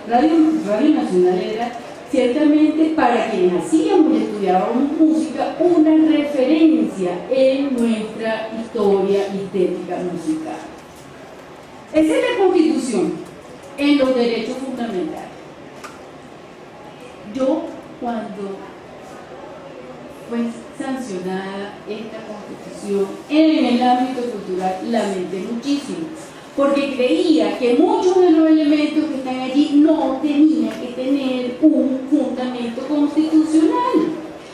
Radio Nacional era ciertamente para quienes hacíamos y estudiábamos música una referencia en nuestra historia y estética musical. Esa es la Constitución en los derechos fundamentales. Yo, cuando fue sancionada esta Constitución en el ámbito cultural, lamenté muchísimo, porque creía que muchos de los elementos que están allí no tenían que tener un fundamento constitucional.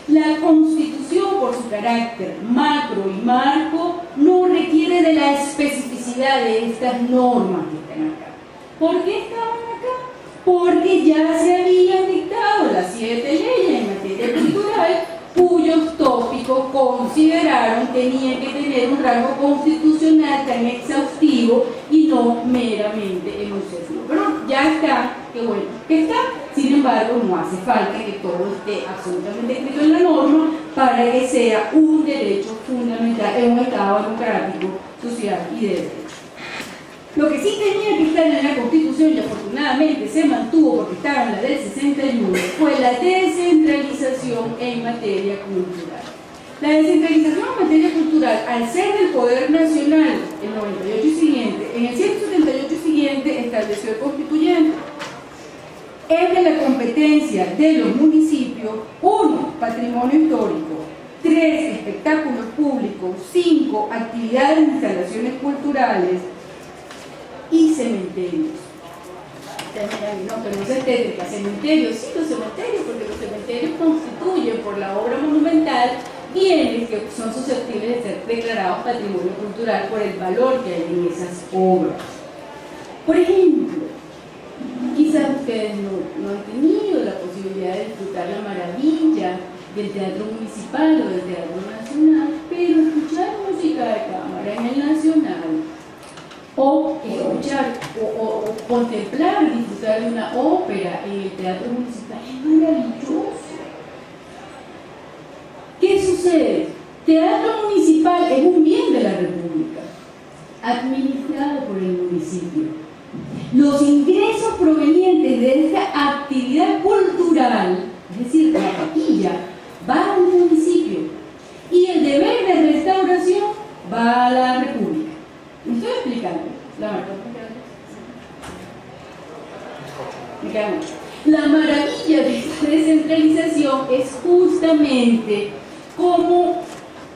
La Constitución, por su carácter macro y marco, no requiere de la especificidad de estas normas que están acá. ¿Por qué estaban acá? Porque ya se habían dictado las 7 leyes en materia cultural cuyos tópicos consideraron tenían que tener un rango constitucional tan exhaustivo y no meramente enunciativo. Pero ya está, qué bueno que está, sin embargo no hace falta que todo esté absolutamente escrito en la norma para que sea un derecho fundamental en un Estado democrático, social y de derecho. Lo que sí tenía que estar en la Constitución, y afortunadamente se mantuvo porque estaba en la del 61, fue la descentralización en materia cultural. La descentralización en materia cultural, al ser del Poder Nacional, el 98 y siguiente, en el 178 y siguiente estableció el constituyente, es de la competencia de los municipios: 1, patrimonio histórico; 3, espectáculos públicos; 5, actividades e instalaciones culturales; y cementerios. No, pero no es estética, cementerios, sí, los cementerios, porque los cementerios constituyen por la obra monumental bienes que son susceptibles de ser declarados patrimonio cultural por el valor que hay en esas obras. Por ejemplo, quizás ustedes no han tenido la posibilidad de disfrutar la maravilla del teatro municipal o del teatro nacional, pero escuchar música de cámara en el nacional, o escuchar o contemplar, disfrutar de una ópera en el teatro municipal es maravilloso. ¿Qué sucede? Teatro municipal es un bien de la República, administrado por el municipio. Los ingresos provenientes de esta actividad cultural, es decir, la taquilla, va al municipio y el deber de restauración va a la República. ¿Me estoy explicando? La maravilla de esta descentralización es justamente cómo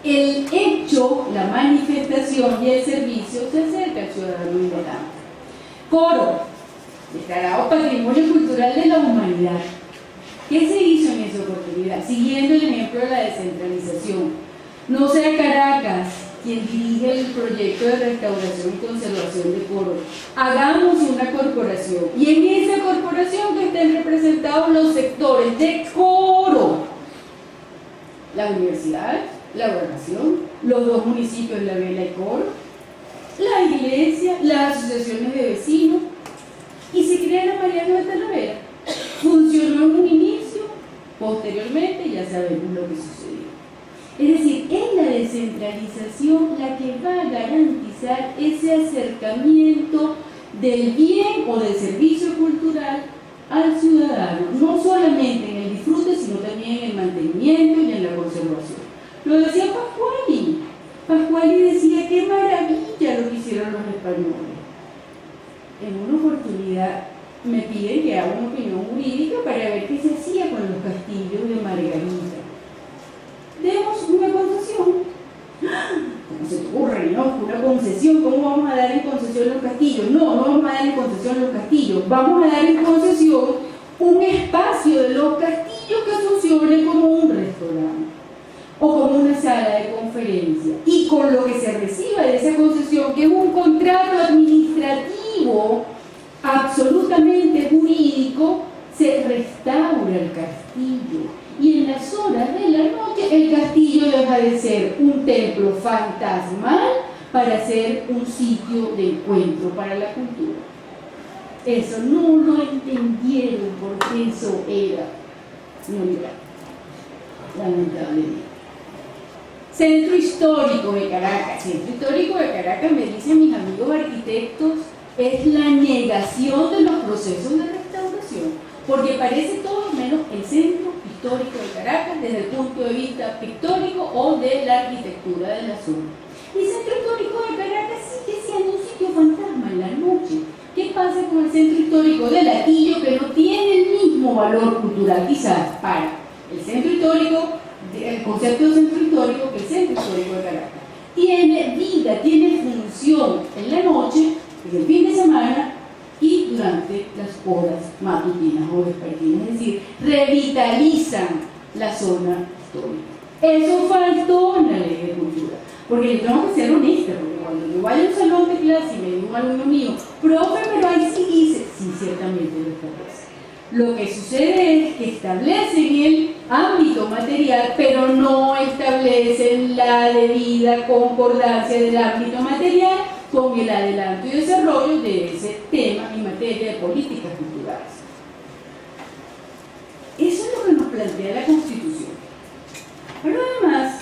el hecho, la manifestación y el servicio se acerca al ciudadano ignorante. Coro, declarado Patrimonio Cultural de la Humanidad. ¿Qué se hizo en esa oportunidad? Siguiendo el ejemplo de la descentralización. No sea Caracas quien dirige el proyecto de restauración y conservación de Coro. Hagamos una corporación, y en esa corporación que estén representados los sectores de Coro: la universidad, la gobernación, los 2 municipios, La Vela y Coro, la iglesia, las asociaciones de vecinos, y se crea la Mariano de Talavera. Funcionó en un inicio, posteriormente ya sabemos lo que sucedió. Es decir, es la descentralización la que va a garantizar ese acercamiento del bien o del servicio cultural al ciudadano, no solamente en el disfrute, sino también en el mantenimiento y en la conservación. Lo decía Pascuali. Pascuali decía, qué maravilla lo que hicieron los españoles. En una oportunidad me piden que haga una opinión jurídica para ver qué se hacía con los castillos de Margarita. Demos una concesión. ¿Cómo se te ocurre, no? Una concesión, ¿cómo vamos a dar en concesión los castillos? No, no vamos a dar en concesión los castillos, vamos a dar en concesión un espacio de los castillos que funcione como un restaurante o como una sala de conferencia, y con lo que se reciba de esa concesión, que es un contrato administrativo absolutamente jurídico, se restaura el castillo, y en las horas de la noche el castillo deja de ser un templo fantasmal para ser un sitio de encuentro para la cultura. Eso no lo entendieron, porque eso era neoliberal, lamentablemente. Centro Histórico de Caracas. Centro Histórico de Caracas, me dicen mis amigos arquitectos, es la negación de los procesos de restauración, porque parece todo menos el Centro Histórico de Caracas desde el punto de vista pictórico o de la arquitectura de la zona. El Centro Histórico de Caracas sigue siendo un sitio fantasma en la noche. ¿Qué pasa con el Centro Histórico de Latillo, que no tiene el mismo valor cultural quizás para el Centro Histórico, el concepto de Centro Histórico, que el Centro Histórico de Caracas? Tiene vida, tiene función en la noche, en el fin de semana y durante las horas matutinas o vespertinas, es decir, revitalizan la zona histórica. Eso faltó en la Ley de Cultura, porque yo tengo que ser honesta, porque cuando yo vaya a un salón de clase y me diga un alumno mío, profe, pero ahí sí dice, sí, ciertamente lo establece. Lo que sucede es que establecen el ámbito material, pero no establecen la debida concordancia del ámbito material con el adelanto y desarrollo de ese tema en materia de políticas culturales. Eso es lo que nos plantea la Constitución. Pero además,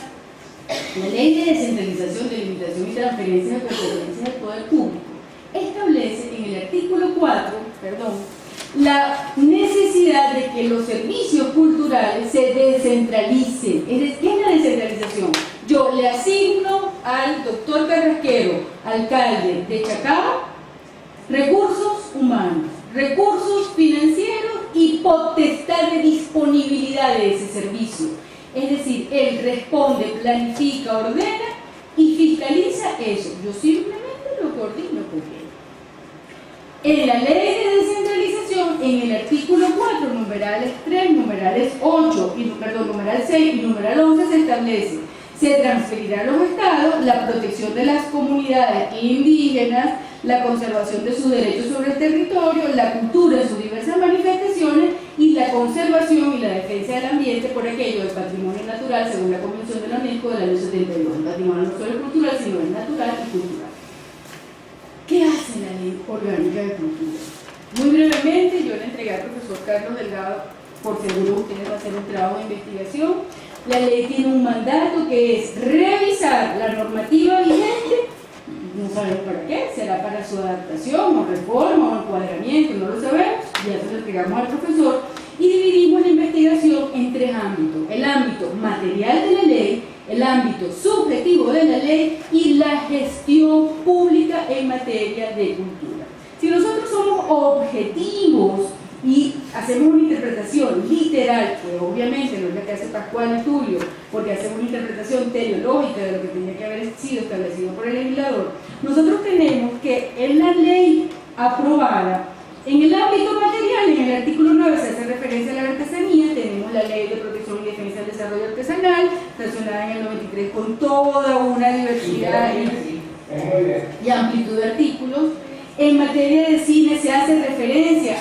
la Ley de Descentralización, Delimitación y Transferencia de Competencias del Poder Público establece en el artículo 4, la necesidad de que los servicios culturales se descentralicen. ¿Qué es la descentralización? Yo le asigno al doctor Carrasquero, alcalde de Chacao, recursos humanos, recursos financieros y potestad de disponibilidad de ese servicio. Es decir, él responde, planifica, ordena y fiscaliza eso. Yo simplemente lo coordino con él. En la Ley de Descentralización, en el artículo 4, numerales 3, numerales 8, numeral 6 y numeral 11 se establece: se transferirá a los estados la protección de las comunidades indígenas, la conservación de sus derechos sobre el territorio, la cultura en sus diversas manifestaciones y la conservación y la defensa del ambiente por aquello del patrimonio natural según la Convención de la UNESCO del año 72. El patrimonio no solo es cultural, sino es natural y cultural. ¿Qué hace la Ley Orgánica de Cultura? Muy brevemente, yo le entregué al profesor Carlos Delgado, por seguro ustedes van a hacer un trabajo de investigación. La ley tiene un mandato que es revisar la normativa vigente, no sabemos para qué, será para su adaptación o reforma o encuadramiento, no lo sabemos, ya se lo entregamos al profesor, y dividimos la investigación en tres ámbitos: el ámbito material de la ley, el ámbito subjetivo de la ley y la gestión pública en materia de cultura. Si nosotros somos objetivos y hacemos una interpretación literal, que obviamente no es la que hace Pascual y Tulio, porque hacemos una interpretación teleológica de lo que tenía que haber sido establecido por el legislador, nosotros tenemos que en la ley aprobada, en el ámbito material, en el artículo 9 se hace referencia a la artesanía, tenemos la Ley de Protección y Defensa del Desarrollo Artesanal, sancionada en el 93 con toda una diversidad y amplitud de artículos. En materia de cine se hace referencia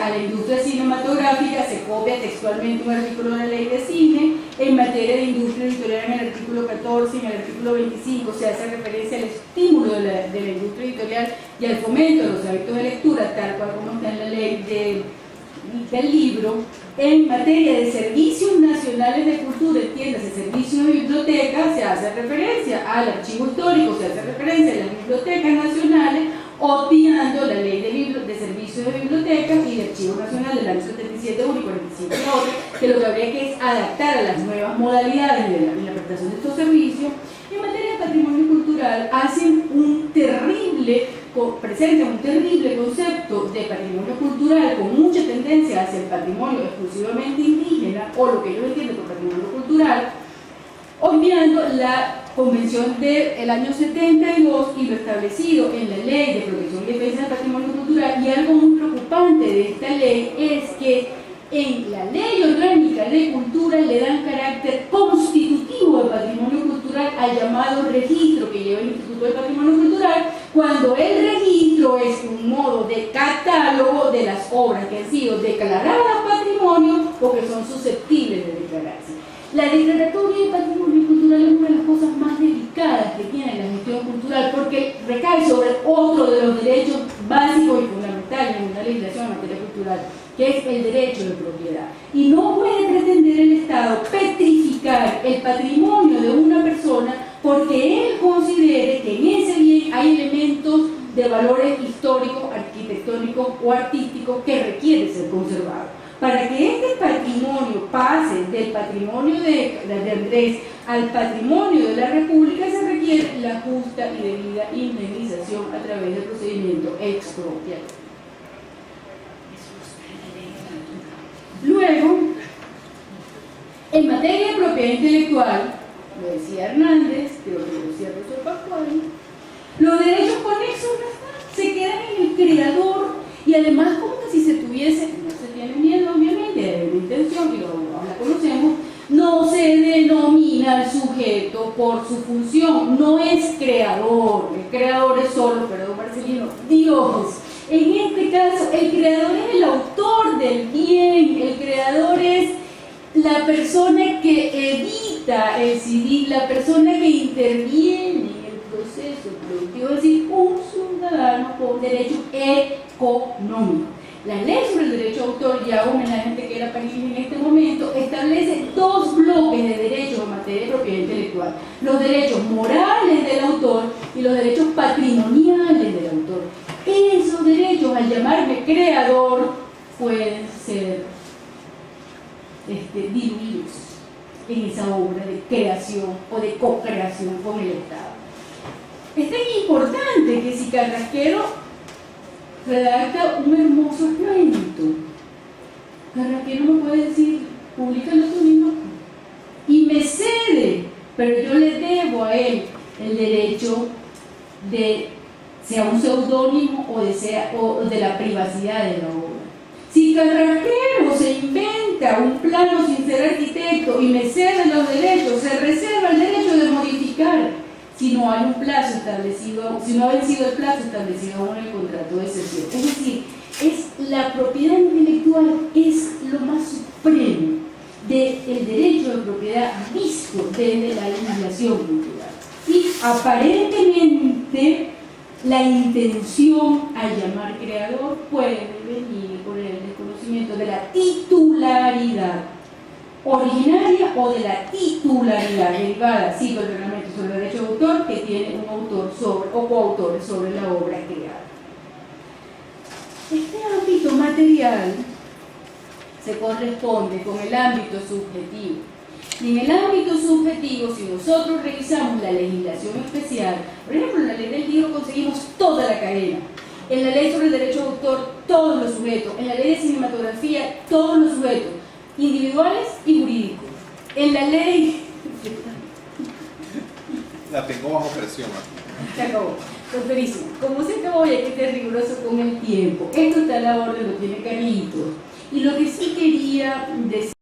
a la industria cinematográfica, se copia textualmente un artículo de la Ley de Cine. En materia de industria editorial, en el artículo 14, en el artículo 25, se hace referencia al estímulo de la industria editorial y al fomento de los hábitos de lectura, tal cual como está en la ley del libro. En materia de servicios nacionales de cultura, entiéndase, servicios de biblioteca, se hace referencia al archivo histórico, se hace referencia a las bibliotecas nacionales obviando la ley de servicios de bibliotecas y de Archivo Nacional del año 77, 1 y 45 que lo que habría que es adaptar a las nuevas modalidades de la prestación de estos servicios. En materia de patrimonio cultural presentan un terrible concepto de patrimonio cultural con mucha tendencia hacia el patrimonio exclusivamente indígena, o lo que ellos entienden por patrimonio cultural, obviando la Convención del año 72 y lo establecido en la Ley de Protección y Defensa del Patrimonio Cultural. Y algo muy preocupante de esta ley es que en la Ley Orgánica de Cultura le dan carácter constitutivo del patrimonio cultural al llamado registro que lleva el Instituto del Patrimonio Cultural, cuando el registro es un modo de catálogo de las obras que han sido declaradas patrimonio o que son susceptibles de declararse. La declaratoria de patrimonio cultural es una de las cosas más delicadas que tiene la gestión cultural, porque recae sobre otro de los derechos básicos y fundamentales en una legislación en materia cultural, que es el derecho de propiedad. Y no puede pretender el Estado petrificar el patrimonio de una persona porque él considere que en ese bien hay elementos de valores históricos, arquitectónicos o artísticos que requieren ser conservados. Para que este patrimonio pase del patrimonio de Andrés al patrimonio de la República se requiere la justa y debida indemnización a través del procedimiento expropiatorio. Luego, en materia de propiedad intelectual, lo decía Hernández, creo que lo decía el profesor Pascual, los derechos conexos se quedan en el creador y además como que si se tuviese, no se tiene miedo obviamente, de la intención, y la conocemos, no se denomina al sujeto por su función, no es creador, el creador es solo, perdón Marcelino, Dios. En este caso, el creador es el autor del bien, el creador es la persona que edita el CD, la persona que interviene en el proceso productivo, es decir, un ciudadano con derecho económico. La ley sobre el derecho de autor, y hago homenaje a gente que era parísima en este momento, establece dos bloques de derechos en materia de propiedad intelectual: los derechos morales del autor y los derechos patrimoniales del autor. Esos derechos, al llamarme creador, pueden ser diluidos en esa obra de creación o de co-creación con el Estado. Es tan importante que si Carrasquero redacta un hermoso cuento, Carrasquero me puede decir, públicalo tú mismo, y me cede, pero yo le debo a él el derecho de sea un seudónimo o de la privacidad de la obra. Si Carrasquero se inventa un plano sin ser arquitecto y me cede los derechos, se reserva el derecho de modificar si no hay un plazo establecido, si no ha vencido el plazo establecido en el contrato de cesión. Es decir, la propiedad intelectual es lo más supremo del derecho de propiedad visto desde la legislación cultural. Y aparentemente la intención al llamar creador puede venir por el desconocimiento de la titularidad originaria o de la titularidad derivada, cito el reglamento sobre el derecho de autor, que tiene un autor sobre o coautores sobre la obra creada. Este ámbito material se corresponde con el ámbito subjetivo. Y en el ámbito subjetivo, si nosotros revisamos la legislación especial, por ejemplo, en la ley del libro conseguimos toda la cadena. En la ley sobre el derecho de autor, todos los sujetos. En la ley de cinematografía, todos los sujetos, individuales y jurídicos. En la ley... La tengo bajo presión. Se acabó. Doctorísimo. Como se acabó, y hay que ser riguroso con el tiempo. Esto está a la orden, lo tiene Carlitos. Y lo que sí quería decir